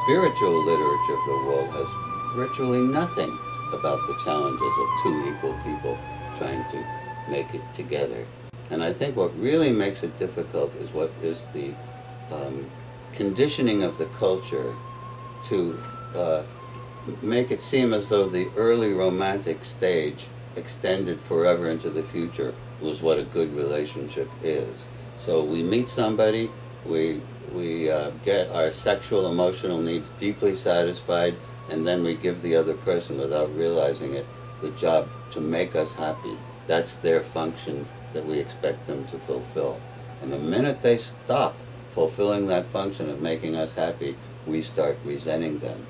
spiritual literature of the world has virtually nothing about the challenges of two equal people trying to make it together. And I think what really makes it difficult is what is the conditioning of the culture to make it seem as though the early romantic stage extended forever into the future was what a good relationship is. So we meet somebody, we get our sexual, emotional needs deeply satisfied, and then we give the other person, without realizing it, the job to make us happy. That's their function that we expect them to fulfill. And the minute they stop fulfilling that function of making us happy, we start resenting them.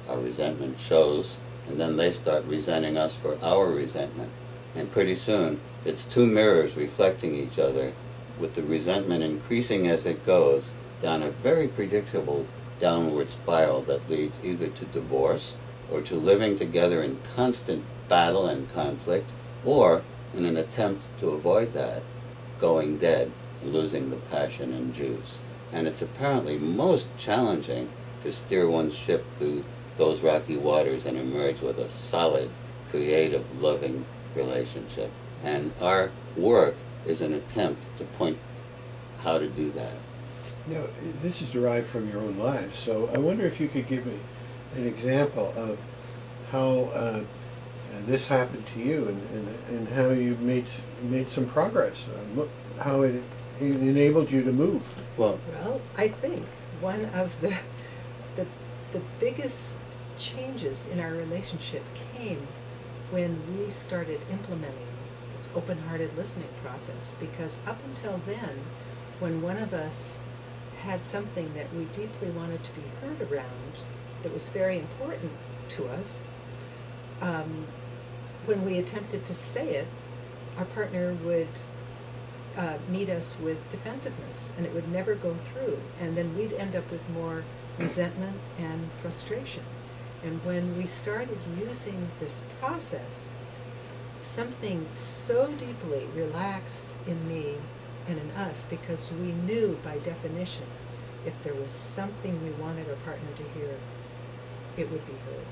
Our resentment shows, and then they start resenting us for our resentment. And pretty soon, it's two mirrors reflecting each other, with the resentment increasing as it goes down a very predictable downward spiral that leads either to divorce or to living together in constant battle and conflict, or, in an attempt to avoid that, going dead and losing the passion and juice. And it's apparently most challenging to steer one's ship through those rocky waters and emerge with a solid, creative, loving relationship. And our work is an attempt to point how to do that. Now, this is derived from your own lives, so I wonder if you could give me an example of how this happened to you, and how you made some progress, how it enabled you to move. Well, I think one of the biggest changes in our relationship came when we started implementing this open-hearted listening process, because up until then, when one of us had something that we deeply wanted to be heard around, that was very important to us, when we attempted to say it, our partner would meet us with defensiveness, and it would never go through, and then we'd end up with more resentment and frustration. And when we started using this process, something so deeply relaxed in me and in us, because we knew by definition, if there was something we wanted our partner to hear, it would be heard.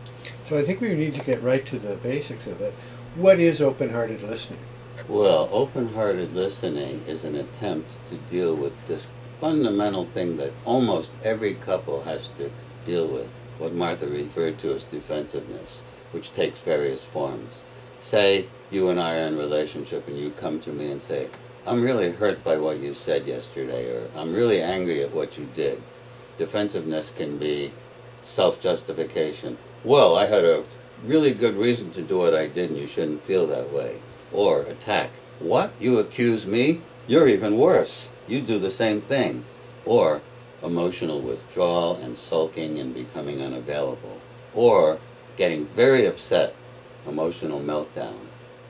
So I think we need to get right to the basics of it. What is open-hearted listening? Well, open-hearted listening is an attempt to deal with this fundamental thing that almost every couple has to deal with, what Martha referred to as defensiveness, which takes various forms. Say you and I are in a relationship and you come to me and say, I'm really hurt by what you said yesterday, or I'm really angry at what you did. Defensiveness can be self-justification. Well, I had a really good reason to do what I did and you shouldn't feel that way. Or attack. What? You accuse me? You're even worse. You do the same thing. Or emotional withdrawal and sulking and becoming unavailable. Or getting very upset, emotional meltdown.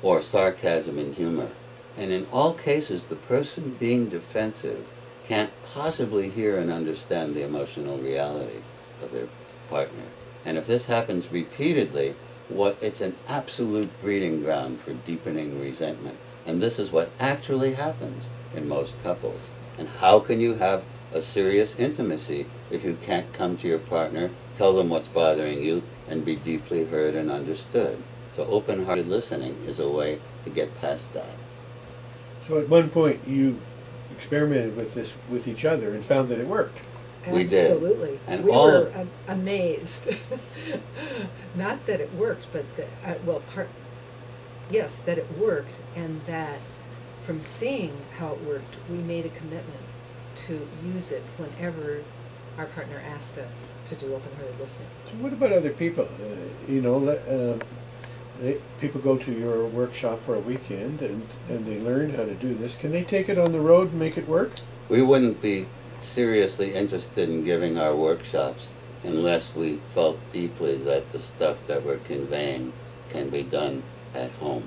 Or sarcasm and humor. And in all cases, the person being defensive can't possibly hear and understand the emotional reality of their partner. And if this happens repeatedly, it's an absolute breeding ground for deepening resentment. And this is what actually happens in most couples. And how can you have a serious intimacy if you can't come to your partner, tell them what's bothering you, and be deeply heard and understood? So open-hearted listening is a way to get past that. So at one point you experimented with this with each other and found that it worked. We did. Absolutely. And we all were amazed. Not that it worked, but yes, that it worked, and that from seeing how it worked, we made a commitment to use it whenever our partner asked us to do open-hearted listening. So what about other people? People go to your workshop for a weekend and they learn how to do this. Can they take it on the road and make it work? We wouldn't be seriously interested in giving our workshops unless we felt deeply that the stuff that we're conveying can be done at home.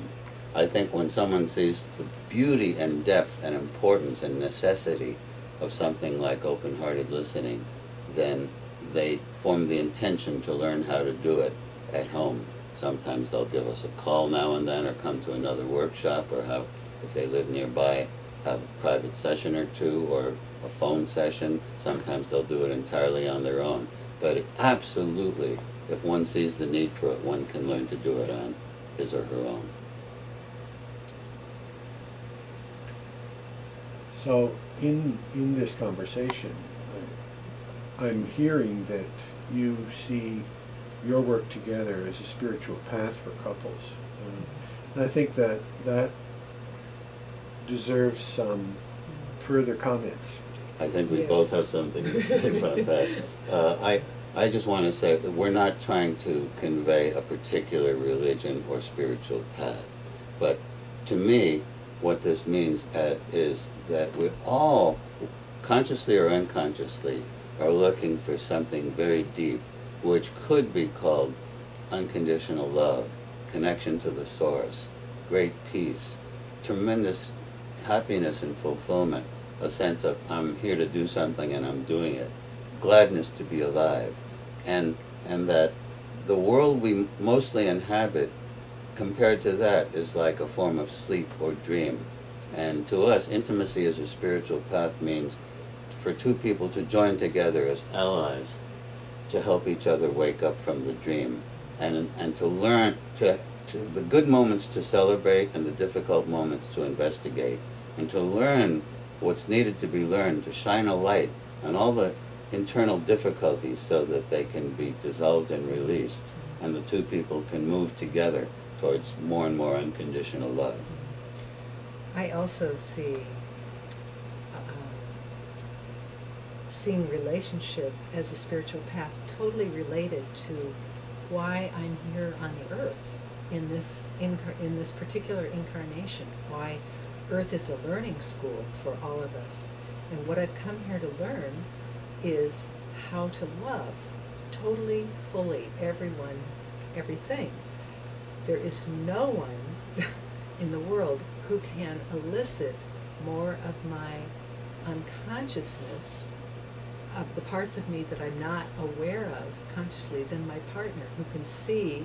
I think when someone sees the beauty and depth and importance and necessity of something like open-hearted listening, then they form the intention to learn how to do it at home. Sometimes they'll give us a call now and then, or come to another workshop, or have, if they live nearby, have a private session or two, or a phone session. Sometimes they'll do it entirely on their own. But absolutely, if one sees the need for it, one can learn to do it on his or her own. So in this conversation, I'm hearing that you see your work together as a spiritual path for couples. And I think that that deserves some further comments. I think we Yes. both have something to say about that. I just want to say that we're not trying to convey a particular religion or spiritual path. But to me, what this means is that we all, consciously or unconsciously, are looking for something very deep, which could be called unconditional love, connection to the source, great peace, tremendous happiness and fulfillment, a sense of I'm here to do something and I'm doing it, gladness to be alive, and that the world we mostly inhabit, compared to that, is like a form of sleep or dream. And to us, intimacy as a spiritual path means for two people to join together as allies to help each other wake up from the dream, and to learn to the good moments to celebrate and the difficult moments to investigate, and to learn what's needed to be learned, to shine a light on all the internal difficulties so that they can be dissolved and released, and the two people can move together towards more and more unconditional love. I also seeing relationship as a spiritual path totally related to why I'm here on the earth in this particular incarnation, why Earth is a learning school for all of us. And what I've come here to learn is how to love totally, fully, everyone, everything. There is no one in the world who can elicit more of my unconsciousness, of the parts of me that I'm not aware of consciously, than my partner, who can see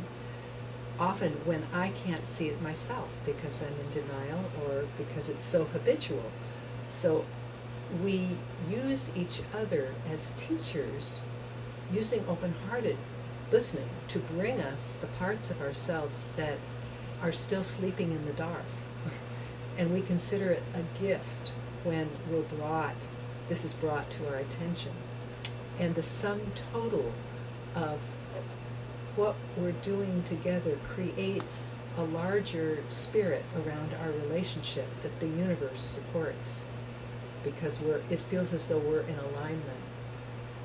often when I can't see it myself because I'm in denial or because it's so habitual. So we use each other as teachers, using open-hearted listening to bring us the parts of ourselves that are still sleeping in the dark. And we consider it a gift when this is brought to our attention. And the sum total of what we're doing together creates a larger spirit around our relationship that the universe supports, because it feels as though we're in alignment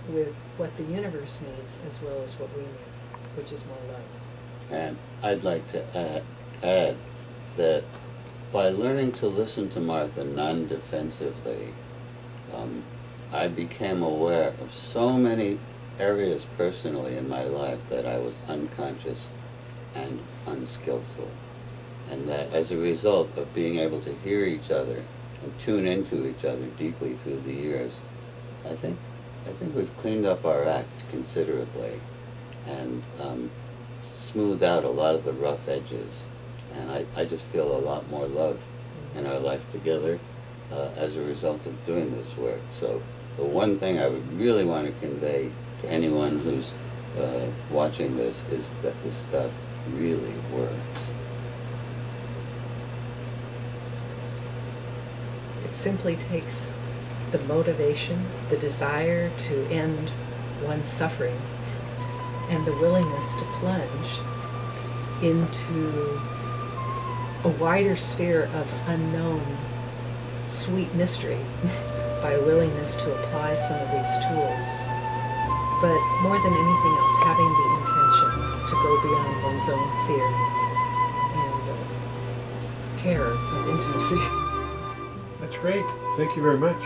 with what the universe needs as well as what we need, which is more love. And I'd like to add that by learning to listen to Martha non-defensively, I became aware of so many areas personally in my life that I was unconscious and unskillful. And that as a result of being able to hear each other and tune into each other deeply through the years, I think we've cleaned up our act considerably and smoothed out a lot of the rough edges. And I just feel a lot more love in our life together as a result of doing this work. So the one thing I would really want to convey to anyone who's watching this is that this stuff really works. It simply takes the motivation, the desire to end one's suffering, and the willingness to plunge into a wider sphere of unknown sweet mystery by a willingness to apply some of these tools. But more than anything else, having the intention to go beyond one's own fear and terror of intimacy. That's great. Thank you very much.